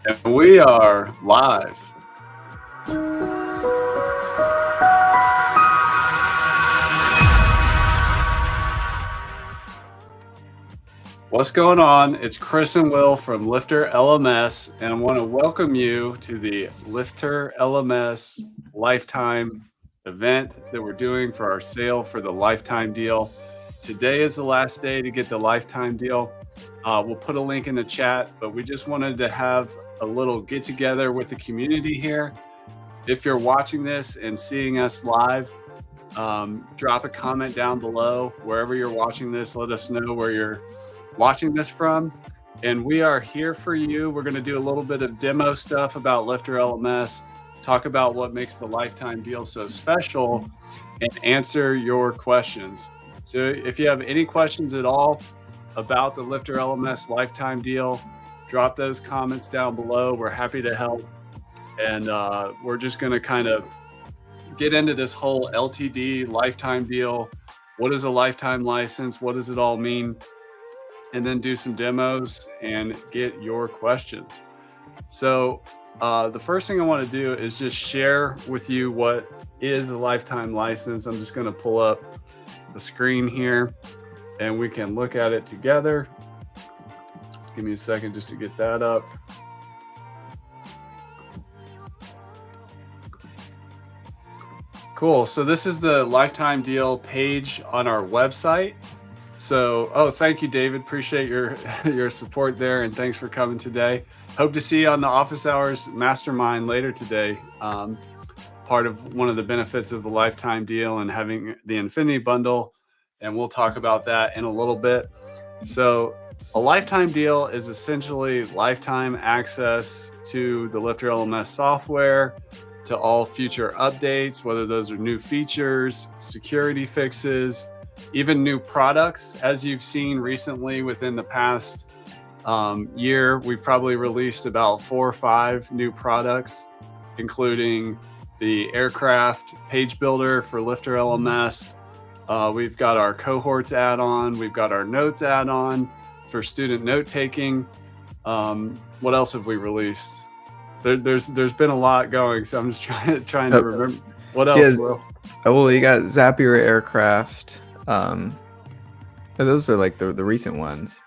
And we are live. What's going on? It's Chris and Will from Lifter LMS, and I want to welcome you to the Lifter LMS Lifetime event that we're doing for our sale for the Lifetime deal. Today is the last day to get the Lifetime deal. We'll put a link in the chat, but we just wanted to have a little get together with the community here. If you're watching this and seeing us live, drop a comment down below wherever you're watching this. Let us know where you're watching this from, and we are here for you. We're going to do a little bit of demo stuff about Lifter LMS, talk about what makes the Lifetime deal so special, and answer your questions. So if you have any questions at all about the Lifter LMS Lifetime deal, drop those comments down below. We're happy to help, and we're just going to kind of get into this whole LTD Lifetime deal. What is a lifetime license? What does it all mean? And then do some demos and get your questions. So the first thing I want to do is just share with you what is a lifetime license. I'm just going to pull up the screen here and we can look at it together. Give me a second just to get that up. Cool. So this is the lifetime deal page on our website. So, thank you, David. Appreciate your support there, and thanks for coming today. Hope to see you on the Office Hours Mastermind later today. Part of one of the benefits of the Lifetime deal and having the Infinity Bundle, and we'll talk about that in a little bit. So, a Lifetime deal is essentially lifetime access to the Lifter LMS software, to all future updates, whether those are new features, security fixes, even new products. As you've seen recently within the past year, we've probably released about 4 or 5 new products, including the aircraft page builder for Lifter LMS. We've got our cohorts add-on. We've got our notes add-on for student note taking. What else have we released? There's been a lot going, so I'm just trying to remember. What else, Will? Well, you got Zapier aircraft. Those are like the recent ones.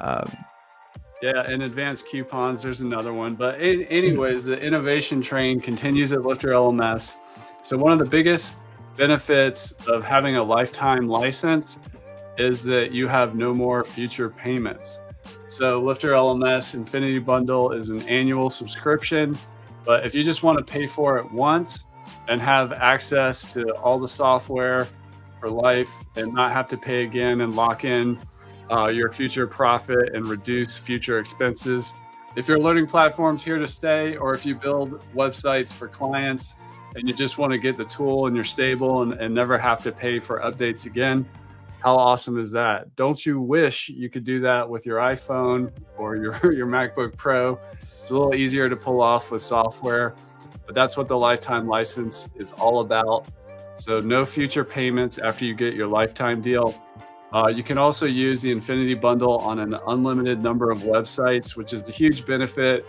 Yeah, and advanced coupons, there's another one. But anyways, the innovation train continues at Lifter LMS. So one of the biggest benefits of having a lifetime license is that you have no more future payments. So Lifter LMS Infinity Bundle is an annual subscription, but if you just want to pay for it once and have access to all the software for life and not have to pay again and lock in your future profit and reduce future expenses. If your learning platform's here to stay, or if you build websites for clients and you just want to get the tool and you're stable and never have to pay for updates again, how awesome is that? Don't you wish you could do that with your iPhone or your MacBook Pro? It's a little easier to pull off with software, but that's what the lifetime license is all about. So no future payments after you get your lifetime deal. You can also use the Infinity Bundle on an unlimited number of websites, which is a huge benefit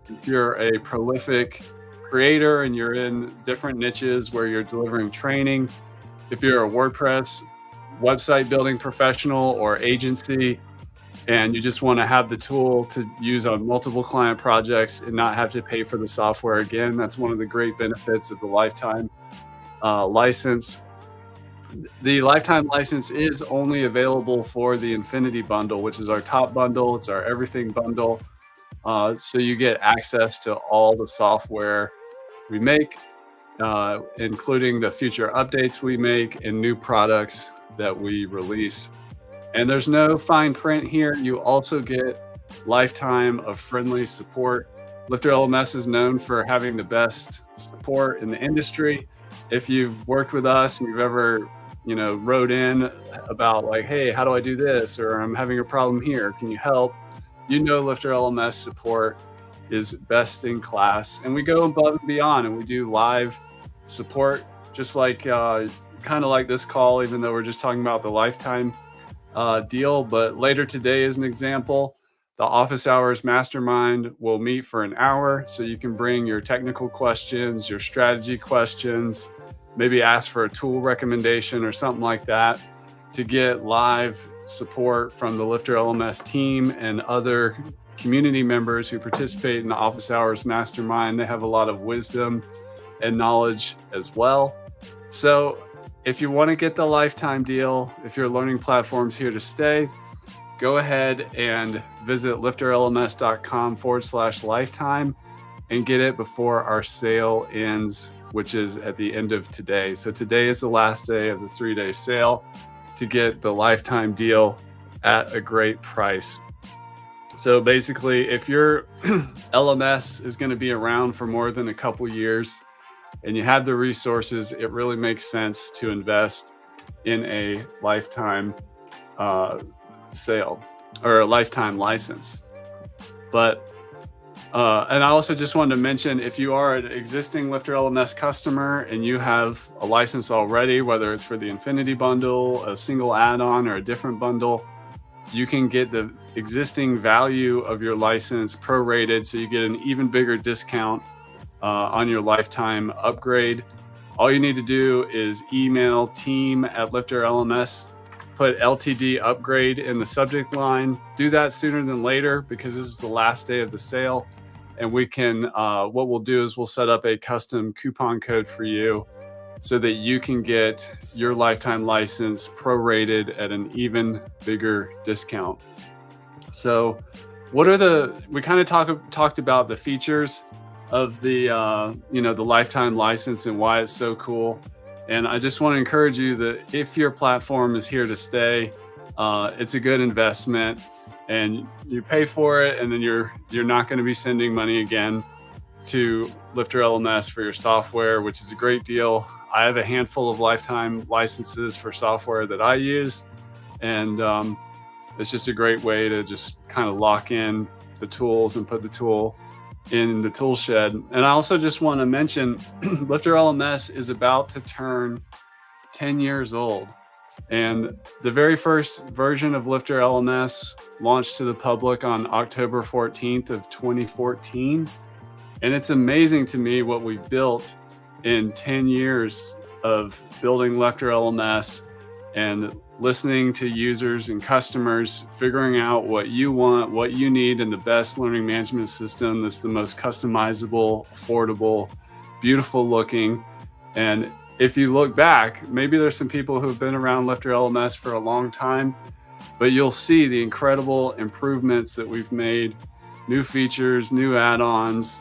if you're a prolific creator and you're in different niches where you're delivering training. If you're a WordPress website building professional or agency, and you just want to have the tool to use on multiple client projects and not have to pay for the software again, that's one of the great benefits of the lifetime license. The lifetime license is only available for the Infinity Bundle, which is our top bundle. It's our everything bundle. So you get access to all the software we make, including the future updates we make and new products that we release. And there's no fine print here. You also get lifetime of friendly support. Lifter LMS is known for having the best support in the industry. If you've worked with us and you've ever, wrote in about like, hey, how do I do this? Or I'm having a problem here. Can you help? Lifter LMS support is best in class. And we go above and beyond and we do live support, just like kind of like this call, even though we're just talking about the lifetime deal. But later today, as an example, The office hours mastermind will meet for an hour, so you can bring your technical questions, your strategy questions, maybe ask for a tool recommendation or something like that to get live support from the Lifter LMS team and other community members who participate in the office hours mastermind. They have a lot of wisdom and knowledge as well. So if you want to get the lifetime deal, if your learning platform's here to stay, go ahead and visit lifterlms.com/lifetime and get it before our sale ends, which is at the end of today. So today is the last day of the 3-day sale to get the lifetime deal at a great price. So basically, if your LMS is going to be around for more than a couple years and you have the resources, it really makes sense to invest in a lifetime sale or a lifetime license. But and I also just wanted to mention, if you are an existing Lifter LMS customer and you have a license already, whether it's for the Infinity bundle, a single add-on, or a different bundle, you can get the existing value of your license prorated, so you get an even bigger discount on your lifetime upgrade. All you need to do is email team@LifterLMS, put LTD upgrade in the subject line. Do that sooner than later because this is the last day of the sale. And we can, what we'll do is we'll set up a custom coupon code for you so that you can get your lifetime license prorated at an even bigger discount. So what are we kind of talked about the features of the, the lifetime license and why it's so cool. And I just want to encourage you that if your platform is here to stay, it's a good investment, and you pay for it, and then you're not going to be sending money again to Lifter LMS for your software, which is a great deal. I have a handful of lifetime licenses for software that I use, and it's just a great way to just kind of lock in the tools and put the tool in the tool shed. And I also just want to mention Lifter LMS is about to turn 10 years old. And the very first version of Lifter LMS launched to the public on October 14th of 2014. And it's amazing to me what we've built in 10 years of building Lifter LMS and listening to users and customers, figuring out what you want, what you need, and the best learning management system that's the most customizable, affordable, beautiful looking. And if you look back, maybe there's some people who've been around Lifter LMS for a long time, but you'll see the incredible improvements that we've made, new features, new add-ons.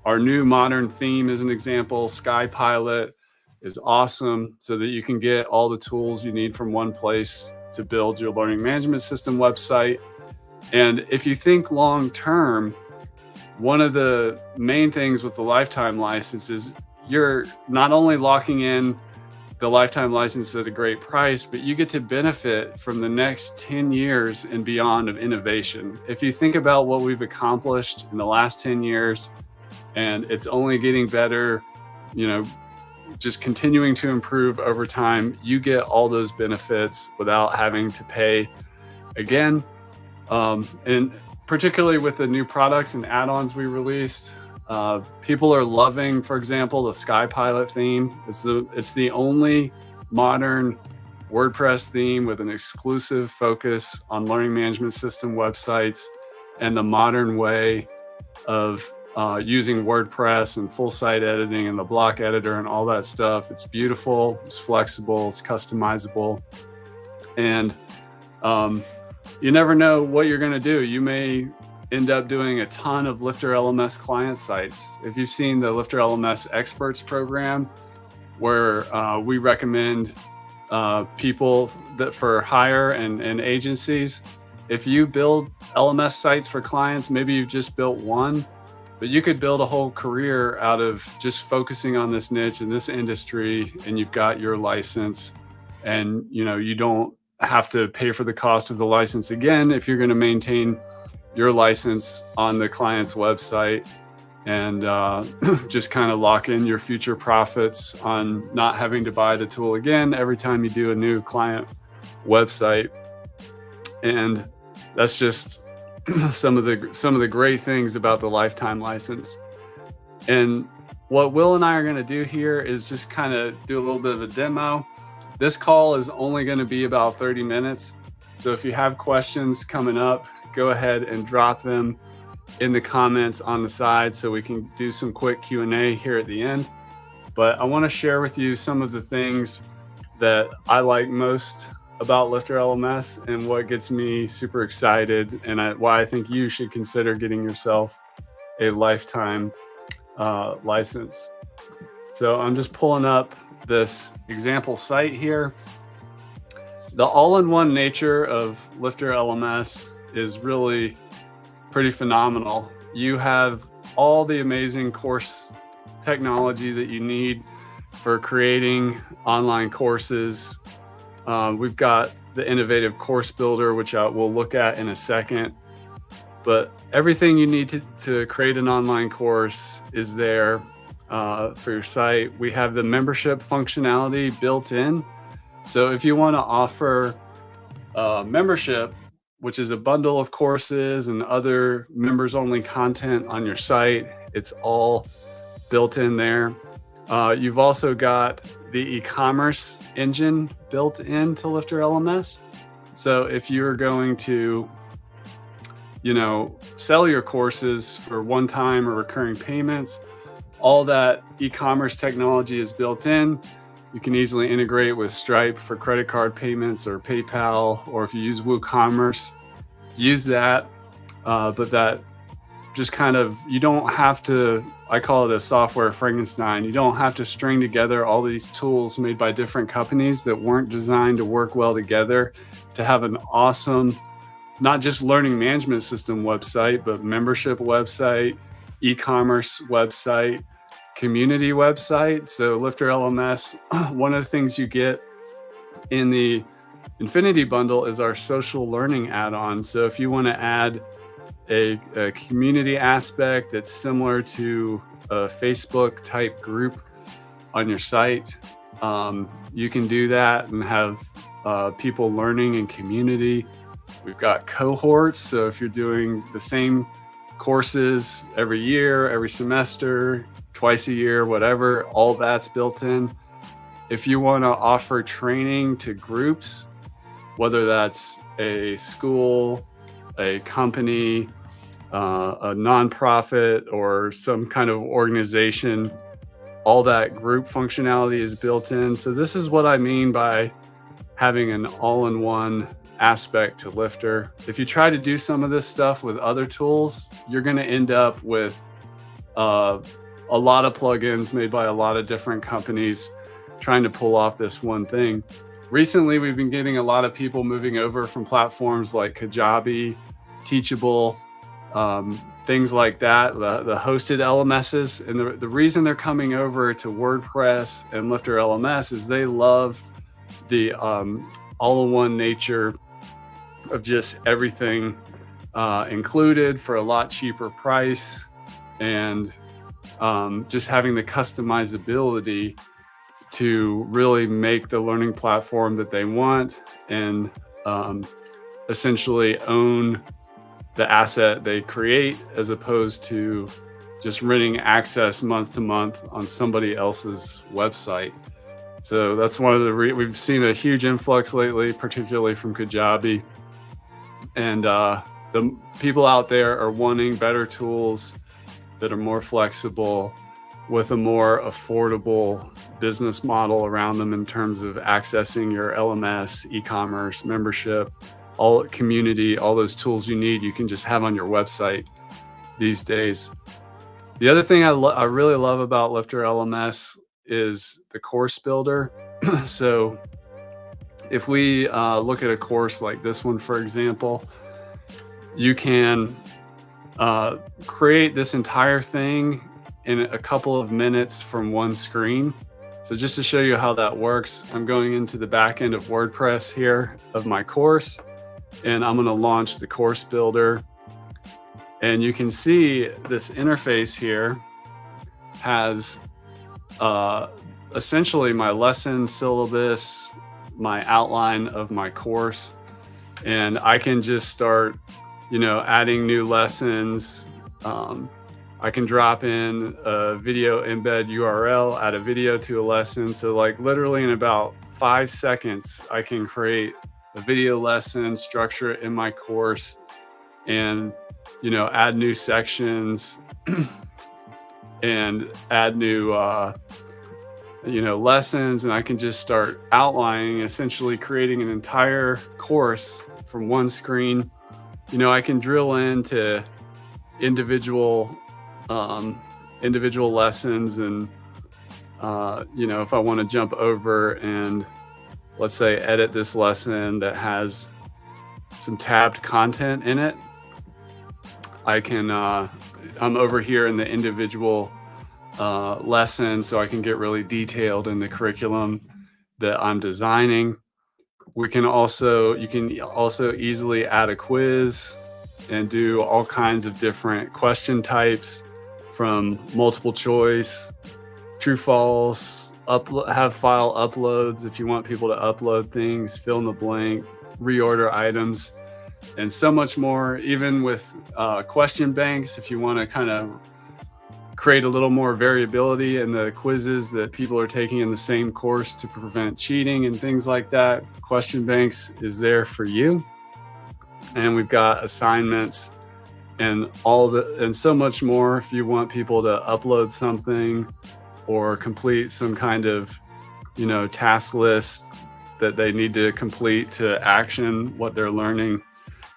Our new modern theme is an example. SkyPilot is awesome so that you can get all the tools you need from one place to build your learning management system website. And if you think long term, one of the main things with the lifetime license is you're not only locking in the lifetime license at a great price, but you get to benefit from the next 10 years and beyond of innovation. If you think about what we've accomplished in the last 10 years, and it's only getting better, just continuing to improve over time, you get all those benefits without having to pay again. And particularly with the new products and add-ons we released, people are loving, for example, the SkyPilot theme. It's the only modern WordPress theme with an exclusive focus on learning management system websites and the modern way of using WordPress and full site editing and the block editor and all that stuff. It's beautiful, it's flexible, it's customizable. And you never know what you're going to do. You may end up doing a ton of Lifter LMS client sites. If you've seen the Lifter LMS Experts program, where we recommend people that for hire and agencies, if you build LMS sites for clients, maybe you've just built one, but you could build a whole career out of just focusing on this niche in this industry, and you've got your license, and you don't have to pay for the cost of the license again if you're going to maintain your license on the client's website, and just kind of lock in your future profits on not having to buy the tool again every time you do a new client website. And that's just some of the great things about the lifetime license. And what Will and I are going to do here is just kind of do a little bit of a demo. This call is only going to be about 30 minutes. So if you have questions coming up, go ahead and drop them in the comments on the side so we can do some quick Q&A here at the end. But I want to share with you some of the things that I like most about Lifter LMS and what gets me super excited, and why I think you should consider getting yourself a lifetime license. So I'm just pulling up this example site here. The all-in-one nature of Lifter LMS is really pretty phenomenal. You have all the amazing course technology that you need for creating online courses. We've got the innovative course builder, which we'll look at in a second. But everything you need to create an online course is there for your site. We have the membership functionality built in. So if you want to offer membership, which is a bundle of courses and other members-only content on your site, it's all built in there. You've also got the e-commerce engine built into Lifter LMS. So if you're going to, sell your courses for one-time or recurring payments, all that e-commerce technology is built in. You can easily integrate with Stripe for credit card payments or PayPal, or if you use WooCommerce, use that. But that just you don't have to, I call it a software Frankenstein. You don't have to string together all these tools made by different companies that weren't designed to work well together to have an awesome, not just learning management system website, but membership website, e-commerce website, community website. So Lifter LMS, one of the things you get in the Infinity Bundle is our social learning add-on. So if you want to add a community aspect that's similar to a Facebook type group on your site, you can do that and have people learning in community. We've got cohorts. So if you're doing the same courses every year, every semester, twice a year, whatever, all that's built in. If you want to offer training to groups, whether that's a school, a company, a nonprofit, or some kind of organization, all that group functionality is built in. So this is what I mean by having an all-in-one aspect to Lifter. If you try to do some of this stuff with other tools, you're going to end up with a lot of plugins made by a lot of different companies trying to pull off this one thing. Recently, we've been getting a lot of people moving over from platforms like Kajabi, Teachable, things like that, the hosted LMSs. And the reason they're coming over to WordPress and Lifter LMS is they love the all-in-one nature of just everything included for a lot cheaper price, and just having the customizability to really make the learning platform that they want and essentially own the asset they create, as opposed to just renting access month to month on somebody else's website. So that's one of we've seen a huge influx lately, particularly from Kajabi. And the people out there are wanting better tools that are more flexible, with a more affordable business model around them in terms of accessing your LMS, e-commerce, membership, all community, all those tools you need, you can just have on your website these days. The other thing I really love about Lifter LMS is the course builder. So if we look at a course like this one, for example, you can create this entire thing in a couple of minutes from one screen. So just to show you how that works, I'm going into the back end of WordPress here of my course, and I'm going to launch the course builder. And you can see this interface here has essentially my lesson syllabus, my outline of my course, and I can just start adding new lessons. I can drop in a video embed URL, add a video to a lesson. So like literally in about 5 seconds, I can create a video lesson, structure it in my course, and add new sections and add new lessons, and I can just start outlining, essentially creating an entire course from one screen. I can drill into individual lessons, and if I want to jump over and let's say edit this lesson that has some tabbed content in it, I can I'm over here in the individual lesson, so I can get really detailed in the curriculum that I'm designing. You can also easily add a quiz and do all kinds of different question types, from multiple choice, true, false, have file uploads if you want people to upload things, fill in the blank, reorder items, and so much more. Even with question banks, if you want to kind of create a little more variability in the quizzes that people are taking in the same course to prevent cheating and things like that, question banks is there for you. And we've got assignments and so much more if you want people to upload something or complete some kind of task list that they need to complete to action what they're learning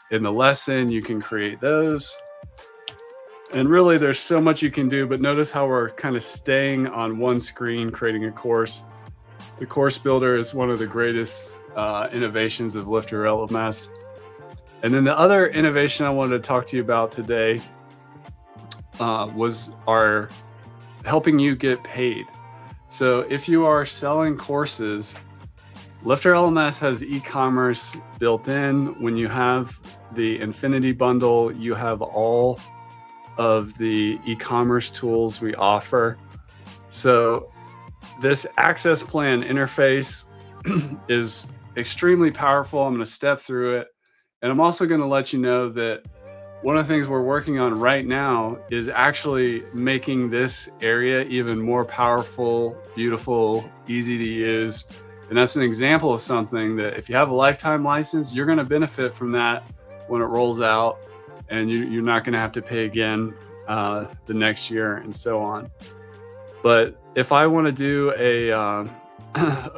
in the lesson. You can create those. And really there's so much you can do, but notice how we're kind of staying on one screen creating a course. The Course Builder is one of the greatest innovations of Lifter LMS. And then the other innovation I wanted to talk to you about today was our helping you get paid. So if you are selling courses, Lifter LMS has e-commerce built in. When you have the Infinity Bundle, you have all of the e-commerce tools we offer. So this access plan interface is extremely powerful. I'm going to step through it. And I'm also going to let you know that one of the things we're working on right now is actually making this area even more powerful, beautiful, easy to use. And that's an example of something that if you have a lifetime license, you're going to benefit from that when it rolls out, and you're not going to have to pay again the next year and so on. But if I want to do a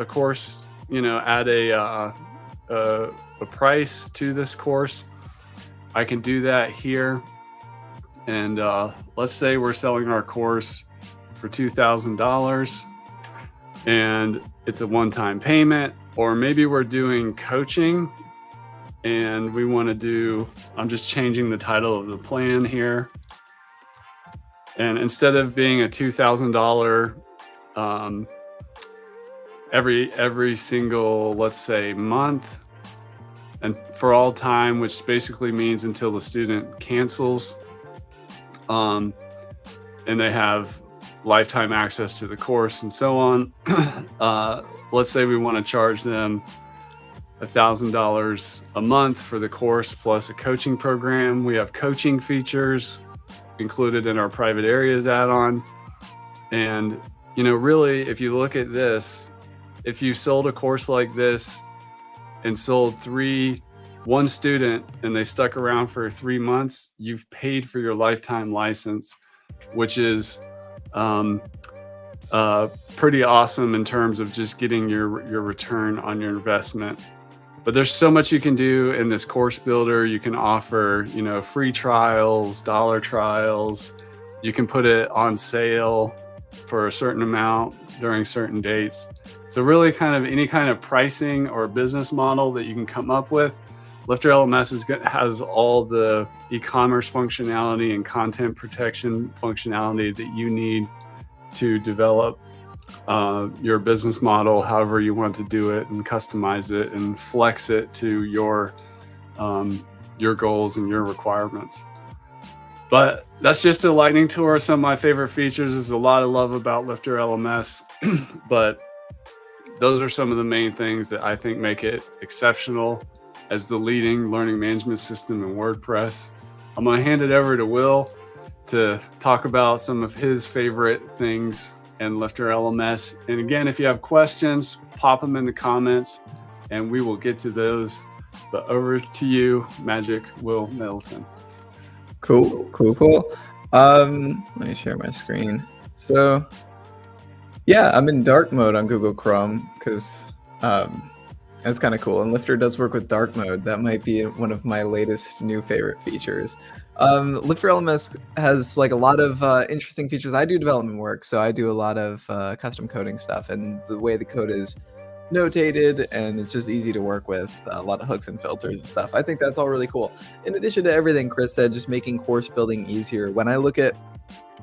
course, add a price to this course, I can do that here. And let's say we're selling our course for $2,000 and it's a one-time payment, or maybe we're doing coaching and we want to do, I'm just changing the title of the plan here. And instead of being a $2,000 every single, let's say, month, and for all time, which basically means until the student cancels, and they have lifetime access to the course and so on. Let's say we want to charge them $1,000 a month for the course plus a coaching program. We have coaching features included in our private areas add-on. And, really, if you look at this, if you sold a course like this and sold one student and they stuck around for 3 months, you've paid for your lifetime license, which is pretty awesome in terms of just getting your return on your investment. But there's so much you can do in this Course Builder. You can offer, free trials, dollar trials. You can put it on sale for a certain amount during certain dates. So really kind of any kind of pricing or business model that you can come up with, Lifter LMS has all the e-commerce functionality and content protection functionality that you need to develop your business model however you want to do it, and customize it and flex it to your goals and your requirements. But that's just a lightning tour of some of my favorite features. There's a lot of love about Lifter LMS, but those are some of the main things that I think make it exceptional. as the leading learning management system in WordPress. I'm going to hand it over to Will to talk about some of his favorite things in Lifter LMS. And again, if you have questions, pop them in the comments and we will get to those. But over to you, Magic Will Middleton. Cool. Let me share my screen. So yeah, I'm in dark mode on Google Chrome because that's kind of cool. And Lifter does work with dark mode. That might be one of my latest new favorite features. Lifter LMS has like a lot of interesting features. I do development work, so I do a lot of custom coding stuff, and the way the code is notated and it's just easy to work with, a lot of hooks and filters and stuff. I think that's all really cool. In addition to everything Chris said, just making course building easier. When I look at,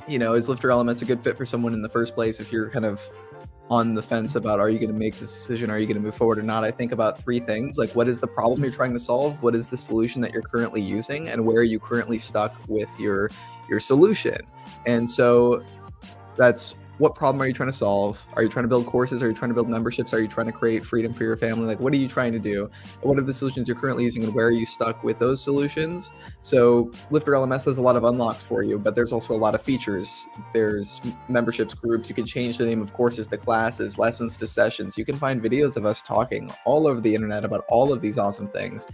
is Lifter LMS a good fit for someone in the first place? If you're kind of on the fence about, are you going to make this decision? Are you going to move forward or not? I think about three things. Like, what is the problem you're trying to solve? What is the solution that you're currently using? And where are you currently stuck with your solution? And so that's, what problem are you trying to solve? Are you trying to build courses? Are you trying to build memberships? Are you trying to create freedom for your family? Like, what are you trying to do? What are the solutions you're currently using, and where are you stuck with those solutions? So Lifter LMS has a lot of unlocks for you, but there's also a lot of features. There's memberships, groups. You can change the name of courses to classes, lessons to sessions. You can find videos of us talking all over the internet about all of these awesome things.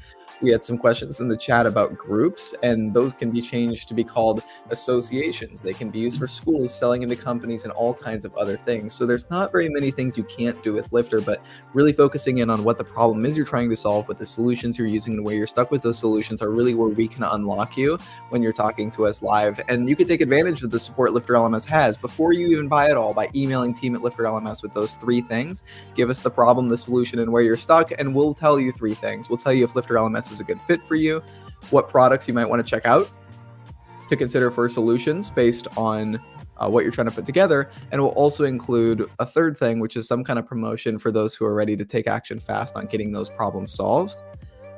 We had some questions in the chat about groups, and those can be changed to be called associations. They can be used for schools, selling into companies, and all kinds of other things. So there's not very many things you can't do with Lifter, but really focusing in on what the problem is you're trying to solve, what the solutions you're using, and where you're stuck with those solutions are really where we can unlock you when you're talking to us live. And you can take advantage of the support Lifter LMS has before you even buy it all by emailing team@Lifter LMS with those three things. Give us the problem, the solution, and where you're stuck, and we'll tell you three things. We'll tell you if Lifter LMS is a good fit for you, what products you might want to check out to consider for solutions based on what you're trying to put together. And we'll also include a third thing, which is some kind of promotion for those who are ready to take action fast on getting those problems solved.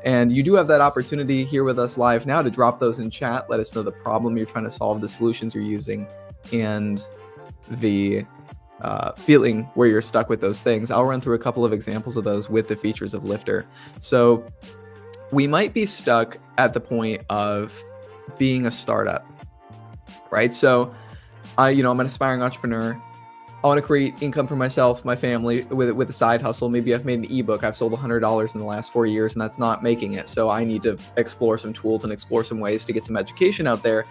And you do have that opportunity here with us live now to drop those in chat. Let us know the problem you're trying to solve, the solutions you're using, and the feeling where you're stuck with those things. I'll run through a couple of examples of those with the features of Lifter. So we might be stuck at the point of being a startup, right? So I'm an aspiring entrepreneur. I want to create income for myself, my family with a side hustle. Maybe I've made an ebook. I've sold $100 in the last 4 years, and that's not making it. So I need to explore some tools and explore some ways to get some education out there.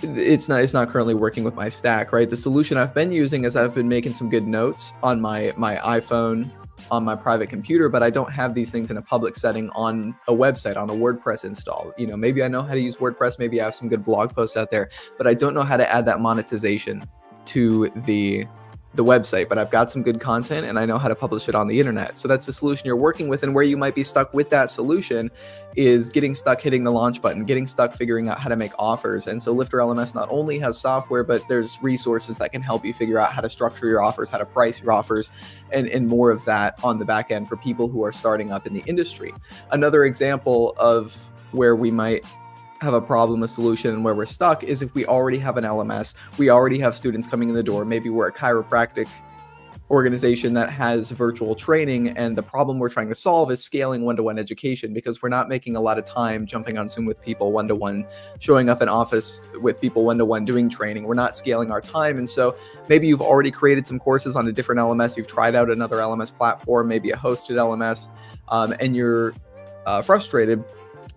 It's not currently working with my stack, right? The solution I've been using is I've been making some good notes on my iPhone, on my private computer, but I don't have these things in a public setting on a website, on a WordPress install. Maybe I know how to use WordPress, maybe I have some good blog posts out there, but I don't know how to add that monetization to the website. But I've got some good content and I know how to publish it on the internet. So that's the solution you're working with, and where you might be stuck with that solution is getting stuck hitting the launch button, getting stuck figuring out how to make offers. And so Lifter LMS not only has software, but there's resources that can help you figure out how to structure your offers, how to price your offers, and more of that on the back end for people who are starting up in the industry. Another example of where we might have a problem, a solution, and where we're stuck is if we already have an LMS, we already have students coming in the door. Maybe we're a chiropractic organization that has virtual training, and the problem we're trying to solve is scaling one-to-one education, because we're not making a lot of time jumping on Zoom with people one-to-one, showing up in office with people one-to-one doing training. We're not scaling our time. And so maybe you've already created some courses on a different LMS. You've tried out another LMS platform, maybe a hosted LMS, and you're frustrated.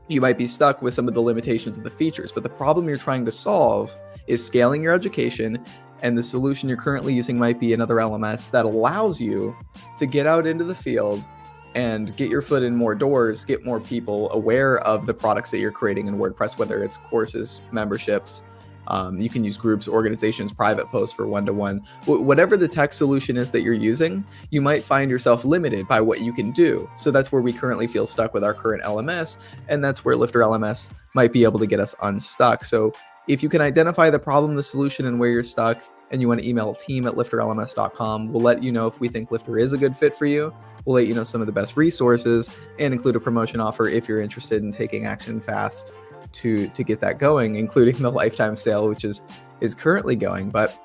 You might be stuck with some of the limitations of the features, but the problem you're trying to solve is scaling your education, and the solution you're currently using might be another LMS that allows you to get out into the field and get your foot in more doors, get more people aware of the products that you're creating in WordPress, whether it's courses, memberships. You can use groups, organizations, private posts for one-to-one. Whatever the tech solution is that you're using, you might find yourself limited by what you can do. So that's where we currently feel stuck with our current LMS, and that's where Lifter LMS might be able to get us unstuck. So if you can identify the problem, the solution, and where you're stuck, and you want to email team@lifterlms.com, we'll let you know if we think Lifter is a good fit for you. We'll let you know some of the best resources and include a promotion offer if you're interested in taking action fast to get that going, including the lifetime sale, which is currently going. But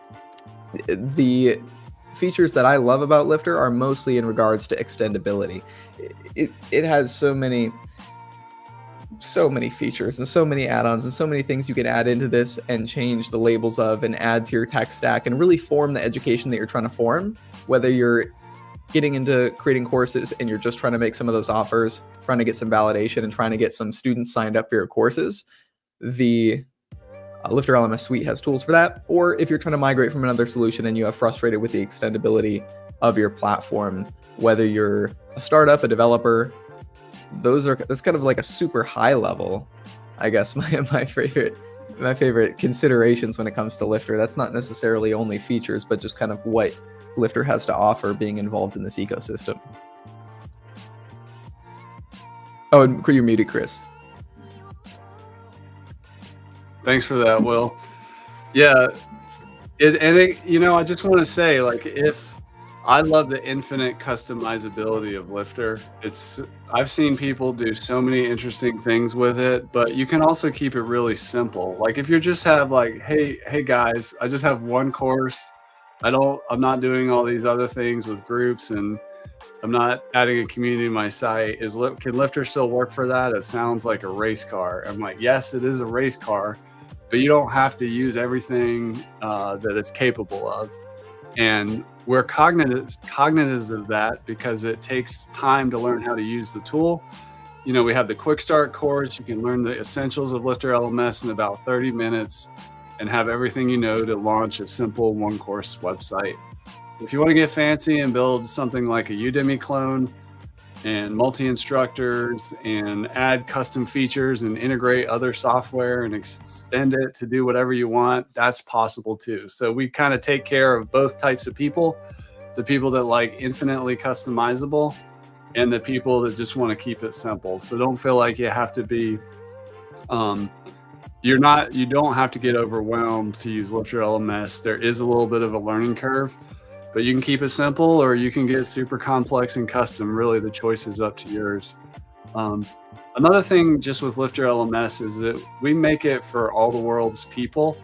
the features that I love about Lifter are mostly in regards to extendability. It has so many features and so many add-ons and so many things you can add into this and change the labels of and add to your tech stack and really form the education that you're trying to form, whether you're getting into creating courses and you're just trying to make some of those offers, trying to get some validation and trying to get some students signed up for your courses. The Lifter LMS suite has tools for that. Or if you're trying to migrate from another solution and you have frustrated with the extendability of your platform, whether you're a startup, a developer, that's kind of like a super high level, I guess, my favorite considerations when it comes to Lifter. That's not necessarily only features, but just kind of what Lifter has to offer being involved in this ecosystem. Oh, and you're muted, Chris. Thanks for that, Will. Yeah, I just want to say, like, I love the infinite customizability of Lifter. I've seen people do so many interesting things with it, but you can also keep it really simple. Like if you just have like, hey guys, I just have one course. I'm not doing all these other things with groups, and I'm not adding a community to my site. Can Lifter still work for that? It sounds like a race car. I'm like, yes, it is a race car, but you don't have to use everything that it's capable of. And we're cognizant of that because it takes time to learn how to use the tool. We have the Quick Start course. You can learn the essentials of Lifter LMS in about 30 minutes and have everything you know to launch a simple one-course website. If you want to get fancy and build something like a Udemy clone and multi-instructors and add custom features and integrate other software and extend it to do whatever you want, that's possible too. So we kind of take care of both types of people, the people that like infinitely customizable and the people that just want to keep it simple. So don't feel like you have to be, you don't have to get overwhelmed to use Lifter LMS. There is a little bit of a learning curve, but you can keep it simple or you can get super complex and custom. Really, the choice is up to yours. Another thing just with Lifter LMS is that we make it for all the world's people.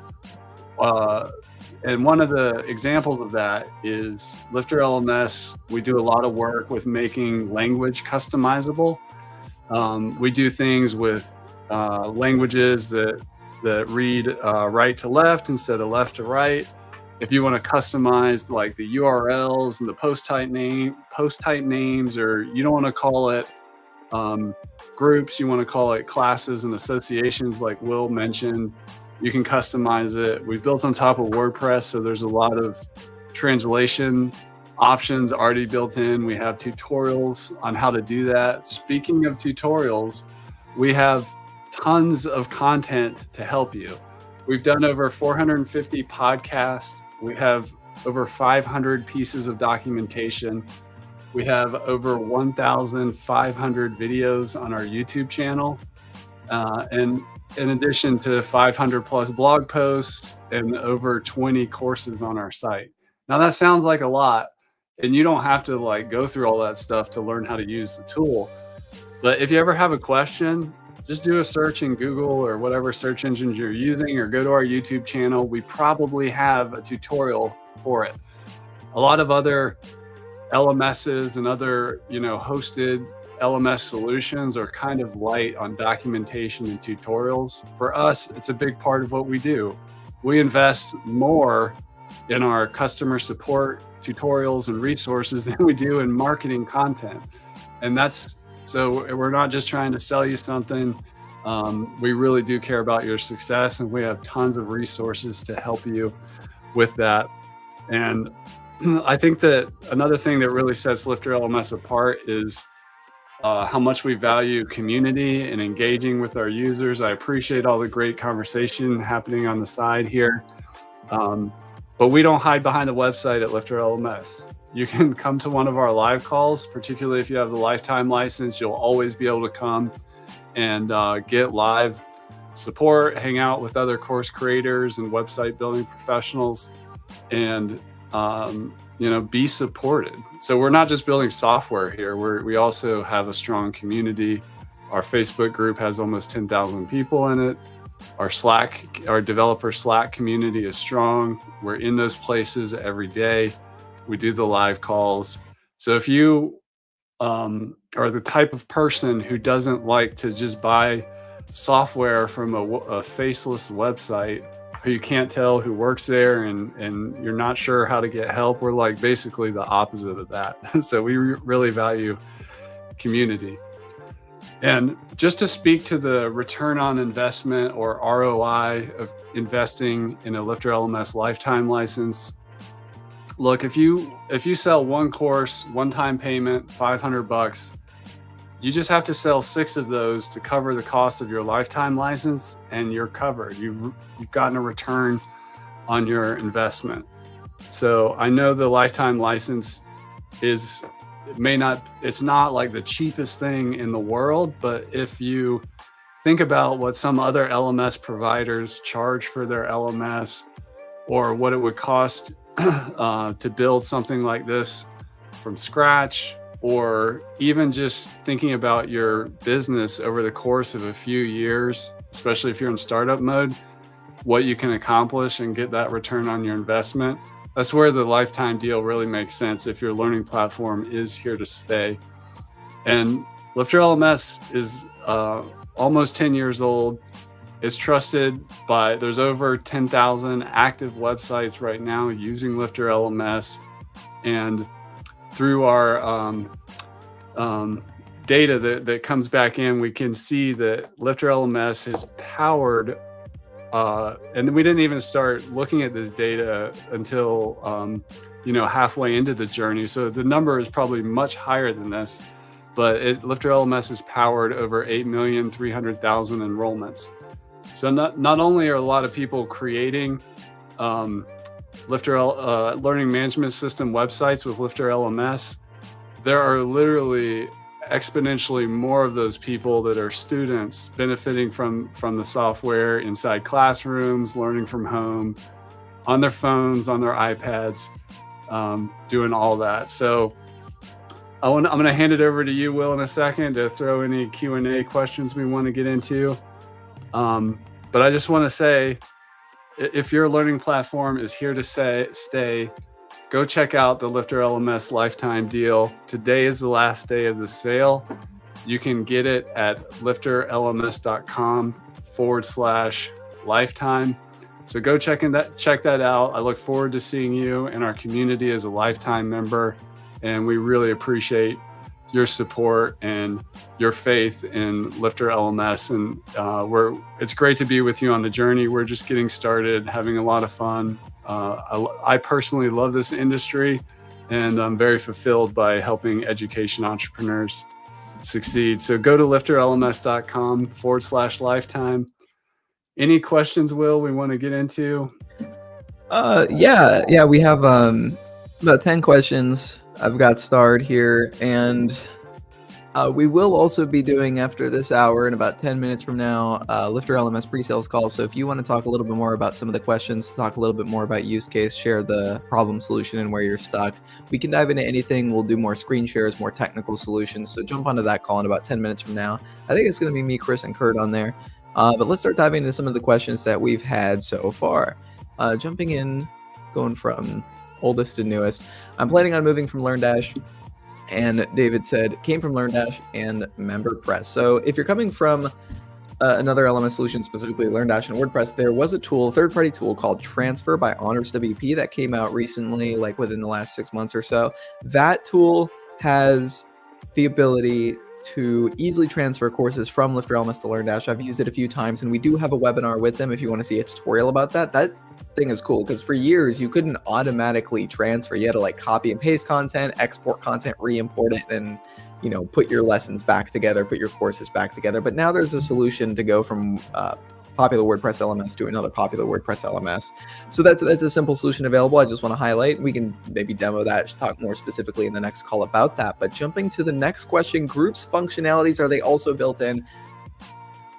And one of the examples of that is Lifter LMS. We do a lot of work with making language customizable. We do things with languages that read right to left instead of left to right. If you want to customize like the URLs and the post type names, or you don't want to call it groups, you want to call it classes and associations like Will mentioned, you can customize it. We've built on top of WordPress, so there's a lot of translation options already built in. We have tutorials on how to do that. Speaking of tutorials, we have tons of content to help you. We've done over 450 podcasts. We have over 500 pieces of documentation. We have over 1,500 videos on our YouTube channel. And in addition to 500 plus blog posts and over 20 courses on our site. Now that sounds like a lot, and you don't have to like go through all that stuff to learn how to use the tool. But if you ever have a question, just do a search in Google or whatever search engines you're using, or go to our YouTube channel. We probably have a tutorial for it. A lot of other LMSs and other, hosted LMS solutions are kind of light on documentation and tutorials. For us, it's a big part of what we do. We invest more in our customer support tutorials and resources than we do in marketing content. And so we're not just trying to sell you something. We really do care about your success, and we have tons of resources to help you with that. And I think that another thing that really sets Lifter LMS apart is how much we value community and engaging with our users. I appreciate all the great conversation happening on the side here. But we don't hide behind the website at Lifter LMS. You can come to one of our live calls, particularly if you have the lifetime license. You'll always be able to come and get live support, hang out with other course creators and website building professionals, and be supported. So we're not just building software here. We also have a strong community. Our Facebook group has almost 10,000 people in it. Our developer Slack community is strong. We're in those places every day. We do the live calls. So if you are the type of person who doesn't like to just buy software from a faceless website, who you can't tell who works there, and you're not sure how to get help, we're like basically the opposite of that. So we really value community. And just to speak to the return on investment, or ROI, of investing in a Lifter LMS lifetime license, look, if you sell one course, one-time payment, $500, you just have to sell 6 of those to cover the cost of your lifetime license, and you're covered. You've gotten a return on your investment. So I know the lifetime license it's not like the cheapest thing in the world, but if you think about what some other LMS providers charge for their LMS, or what it would cost to build something like this from scratch, or even just thinking about your business over the course of a few years, especially if you're in startup mode, what you can accomplish and get that return on your investment, that's where the lifetime deal really makes sense if your learning platform is here to stay. And Lifter LMS is almost 10 years old. It's trusted by, there's over 10,000 active websites right now using Lifter LMS. And through our data that comes back in, we can see that Lifter LMS has powered, and we didn't even start looking at this data until halfway into the journey. So the number is probably much higher than this, but Lifter LMS has powered over 8,300,000 enrollments. So not only are a lot of people creating Lifter learning management system websites with Lifter LMS, there are literally exponentially more of those people that are students benefiting from the software inside classrooms, learning from home, on their phones, on their iPads, doing all that. So I'm going to hand it over to you, Will, in a second to throw any Q&A questions we want to get into. But I just want to say, if your learning platform is here to stay, go check out the Lifter LMS lifetime deal. Today is the last day of the sale. You can get it at lifterlms.com/lifetime. So go check that out. I look forward to seeing you in our community as a lifetime member. And we really appreciate your support and your faith in Lifter LMS. And it's great to be with you on the journey. We're just getting started, having a lot of fun. I personally love this industry, and I'm very fulfilled by helping education entrepreneurs succeed. So go to lifterlms.com/lifetime. Any questions, Will, we want to get into? Yeah, we have about 10 questions I've got starred here, and we will also be doing, after this hour, in about 10 minutes from now, Lifter LMS pre-sales call. So if you want to talk a little bit more about some of the questions, talk a little bit more about use case, share the problem solution and where you're stuck, we can dive into anything. We'll do more screen shares, more technical solutions. So jump onto that call in about 10 minutes from now. I think it's going to be me, Chris, and Kurt on there. But let's start diving into some of the questions that we've had so far. Jumping in, going from oldest to newest. I'm planning on moving from LearnDash, and David said came from LearnDash and MemberPress. So if you're coming from another LMS solution, specifically LearnDash and WordPress, there was a tool, third-party tool called Transfer by Honors WP that came out recently, like within the last 6 months or so. That tool has the ability to easily transfer courses from Lifter LMS to LearnDash. I've used it a few times, and we do have a webinar with them if you want to see a tutorial about that. That thing is cool because for years you couldn't automatically transfer. You had to like copy and paste content, export content, re-import it, and put your lessons back together, put your courses back together. But now there's a solution to go from popular WordPress LMS to another popular WordPress LMS. So that's a simple solution available. I just want to highlight. We can maybe demo that, talk more specifically in the next call about that. But jumping to the next question, groups functionalities, are they also built in?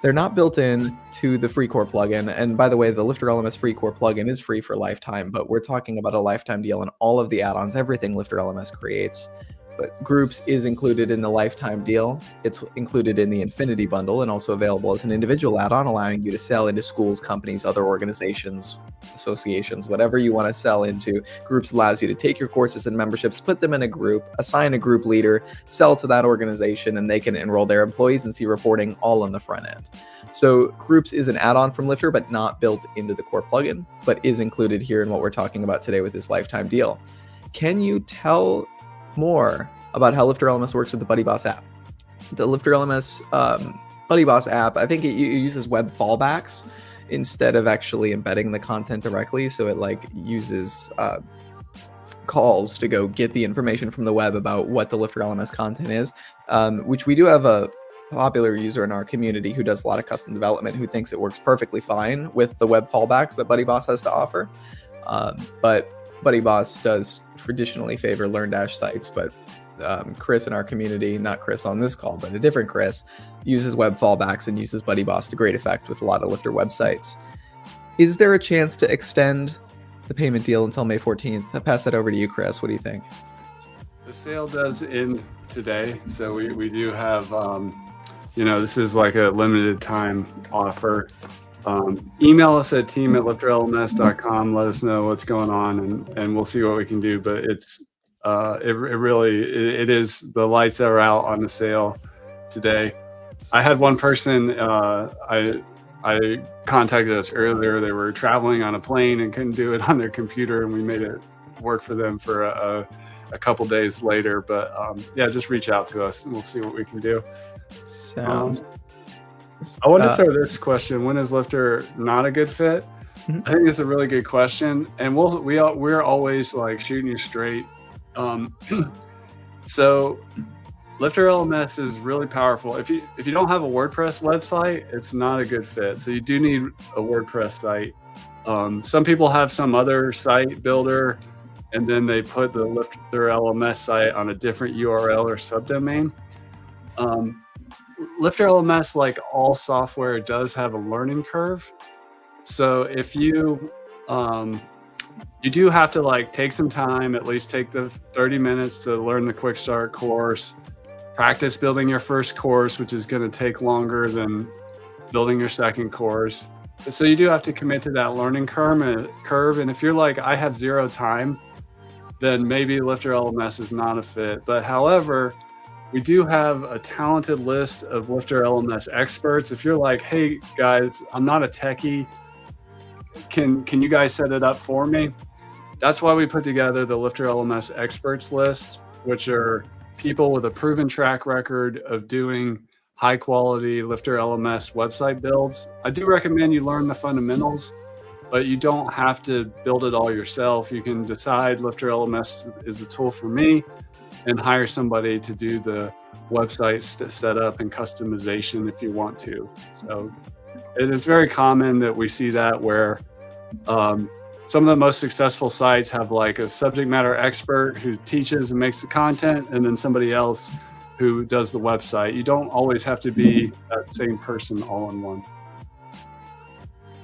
They're not built in to the FreeCore plugin. And by the way, the Lifter LMS FreeCore plugin is free for lifetime, but we're talking about a lifetime deal and all of the add-ons, everything Lifter LMS creates but Groups is included in the lifetime deal. It's included in the Infinity bundle and also available as an individual add-on, allowing you to sell into schools, companies, other organizations, associations, whatever you want to sell into. Groups allows you to take your courses and memberships, put them in a group, assign a group leader, sell to that organization, and they can enroll their employees and see reporting all on the front end. So Groups is an add-on from Lifter, but not built into the core plugin, but is included here in what we're talking about today with this lifetime deal. Can you tell more about how Lifter LMS works with the BuddyBoss app? The Lifter LMS BuddyBoss app, I think it uses web fallbacks instead of actually embedding the content directly. So it like uses calls to go get the information from the web about what the Lifter LMS content is, which we do have a popular user in our community who does a lot of custom development who thinks it works perfectly fine with the web fallbacks that BuddyBoss has to offer. But BuddyBoss does traditionally favor LearnDash sites, but Chris in our community, not Chris on this call, but a different Chris, uses web fallbacks and uses BuddyBoss to great effect with a lot of Lifter websites. Is there a chance to extend the payment deal until May 14th? I'll pass that over to you, Chris. What do you think? The sale does end today, so we do have, this is like a limited time offer. Email us at team@lifterlms.com. Let us know what's going on, and we'll see what we can do. But it's it is the lights are out on the sale today. I had one person I contacted us earlier. They were traveling on a plane and couldn't do it on their computer, and we made it work for them for a couple days later. But just reach out to us and we'll see what we can do. Sounds. I want to throw this question: when is Lifter not a good fit? Mm-hmm. I think it's a really good question, and we're always like shooting you straight. So Lifter LMS is really powerful. If you don't have a WordPress website, it's not a good fit. So you do need a WordPress site. Some people have some other site builder, and then they put the Lifter LMS site on a different URL or subdomain. Lifter LMS, like all software, does have a learning curve. So if you do have to like take some time, at least take the 30 minutes to learn the Quick Start course, practice building your first course, which is going to take longer than building your second course. So you do have to commit to that learning curve. And if you're like, I have zero time, then maybe Lifter LMS is not a fit. But however, we do have a talented list of Lifter LMS experts. If you're like, hey guys, I'm not a techie, can you guys set it up for me? That's why we put together the Lifter LMS experts list, which are people with a proven track record of doing high quality Lifter LMS website builds. I do recommend you learn the fundamentals, but you don't have to build it all yourself. You can decide Lifter LMS is the tool for me and hire somebody to do the website setup and customization if you want to. So it is very common that we see that where some of the most successful sites have like a subject matter expert who teaches and makes the content, and then somebody else who does the website. You don't always have to be that same person all in one.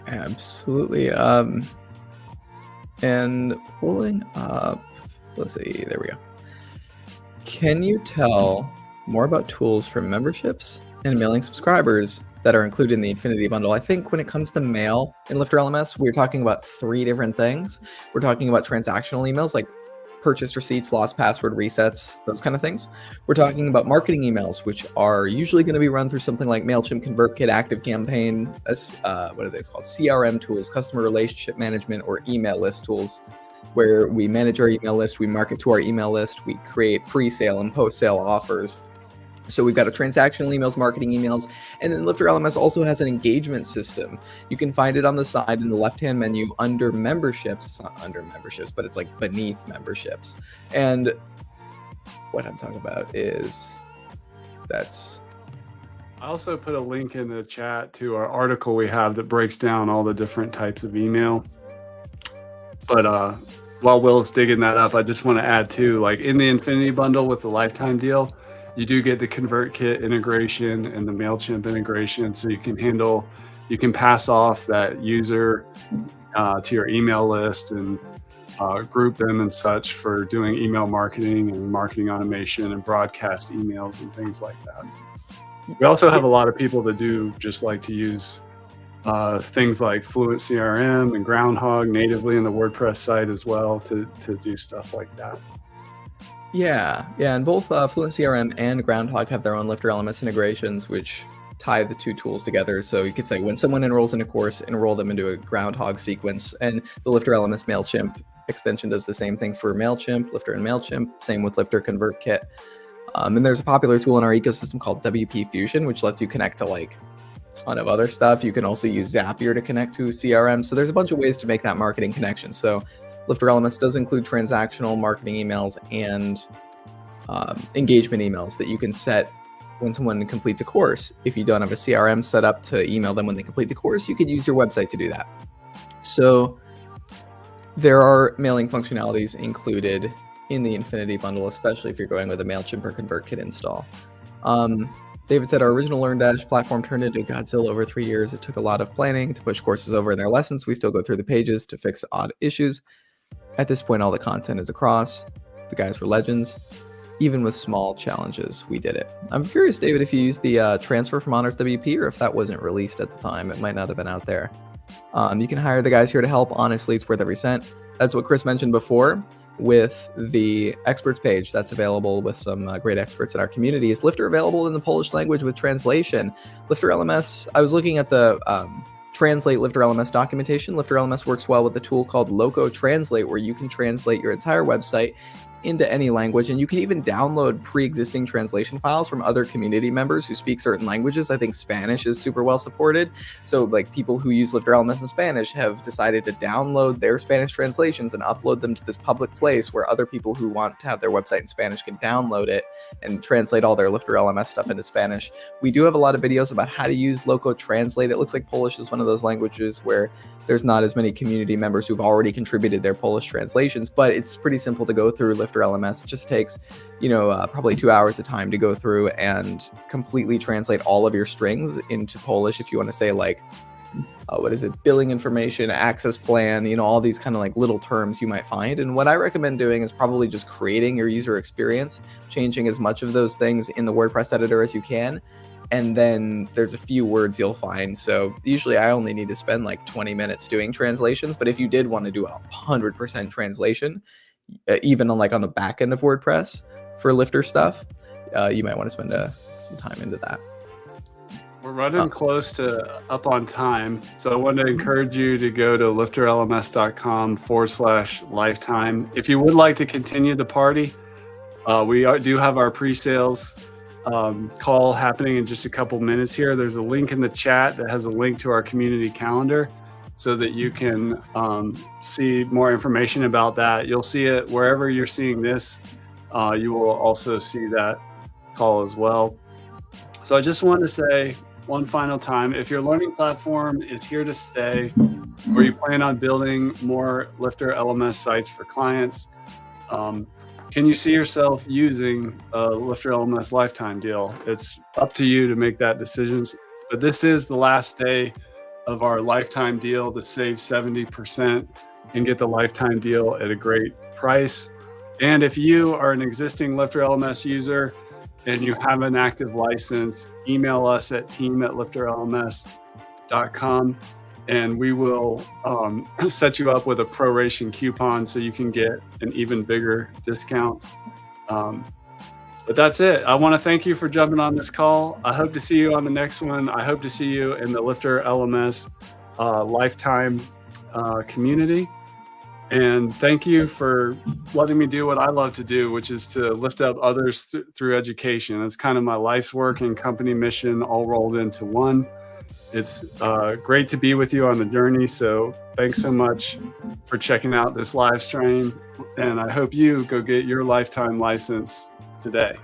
Absolutely. And pulling up, let's see, there we go. Can you tell more about tools for memberships and mailing subscribers that are included in the Infinity bundle? I think when it comes to mail in Lifter LMS, we're talking about 3 different things. We're talking about transactional emails like purchase receipts, lost password resets, those kind of things. We're talking about marketing emails, which are usually going to be run through something like MailChimp, ConvertKit, ActiveCampaign, what are they called? CRM tools, customer relationship management, or email list tools, where we manage our email list, we market to our email list, we create pre-sale and post-sale offers. So we've got a transactional emails, marketing emails, and then Lifter LMS also has an engagement system. You can find it on the side in the left-hand menu under memberships. It's not under memberships, but it's like beneath memberships. And what I'm talking about is I also put a link in the chat to our article we have that breaks down all the different types of email. But while Will's digging that up, I just want to add too, like in the Infinity bundle with the lifetime deal, you do get the ConvertKit integration and the MailChimp integration, so you can handle you can pass off that user to your email list and group them and such for doing email marketing and marketing automation and broadcast emails and things like that. We also have a lot of people that do just like to use things like Fluent CRM and Groundhog natively in the WordPress site as well to do stuff like that. Yeah, and both Fluent CRM and Groundhog have their own Lifter LMS integrations, which tie the two tools together. So you could say when someone enrolls in a course, enroll them into a Groundhog sequence, and the Lifter LMS MailChimp extension does the same thing for MailChimp, Lifter and MailChimp, same with Lifter ConvertKit. And there's a popular tool in our ecosystem called WP Fusion, which lets you connect to like a ton of other stuff. You can also use Zapier to connect to CRM. So there's a bunch of ways to make that marketing connection. So Lifter LMS does include transactional marketing emails and engagement emails that you can set when someone completes a course. If you don't have a CRM set up to email them when they complete the course, you could use your website to do that. So there are mailing functionalities included in the Infinity bundle, especially if you're going with a MailChimp or ConvertKit install. David said, our original LearnDash platform turned into Godzilla over 3 years. It took a lot of planning to push courses over in their lessons. We still go through the pages to fix odd issues. At this point, all the content is across. The guys were legends. Even with small challenges, we did it. I'm curious, David, if you used the transfer from Honors WP or if that wasn't released at the time. It might not have been out there. You can hire the guys here to help. Honestly, it's worth every cent. That's what Chris mentioned before with the experts page that's available with some great experts in our community. Is Lifter available in the Polish language with translation? Lifter LMS, I was looking at the Translate Lifter LMS documentation. Lifter LMS works well with a tool called Loco Translate, where you can translate your entire website into any language, and you can even download pre-existing translation files from other community members who speak certain languages. I think Spanish is super well supported, so like people who use Lifter LMS in Spanish have decided to download their Spanish translations and upload them to this public place where other people who want to have their website in Spanish can download it and translate all their Lifter LMS stuff into Spanish. We do have a lot of videos about how to use Loco Translate. It looks like Polish is one of those languages where there's not as many community members who've already contributed their Polish translations, but it's pretty simple to go through Lifter LMS. It just takes, probably 2 hours of time to go through and completely translate all of your strings into Polish. If you want to say like, billing information, access plan, all these kind of like little terms you might find. And what I recommend doing is probably just creating your user experience, changing as much of those things in the WordPress editor as you can. And then there's a few words you'll find. So usually I only need to spend like 20 minutes doing translations. But if you did want to do 100% translation, even on the back end of WordPress for Lifter stuff, you might want to spend some time into that. We're running close to up on time. So I want to encourage you to go to lifterlms.com/lifetime. If you would like to continue the party, we do have our pre-sales call happening in just a couple minutes here. There's a link in the chat that has a link to our community calendar so that you can see more information about that. You'll see it wherever you're seeing this. You will also see that call as well. So I just want to say one final time, if your learning platform is here to stay, or you plan on building more Lifter LMS sites for clients, can you see yourself using a Lifter LMS lifetime deal? It's up to you to make that decision. But this is the last day of our lifetime deal to save 70% and get the lifetime deal at a great price. And if you are an existing Lifter LMS user and you have an active license, email us at team@lifterlms.com. And we will set you up with a proration coupon so you can get an even bigger discount. But that's it. I want to thank you for jumping on this call. I hope to see you on the next one. I hope to see you in the Lifter LMS lifetime community. And thank you for letting me do what I love to do, which is to lift up others through education. It's kind of my life's work and company mission all rolled into one. It's great to be with you on the journey. So thanks so much for checking out this live stream. And I hope you go get your lifetime license today.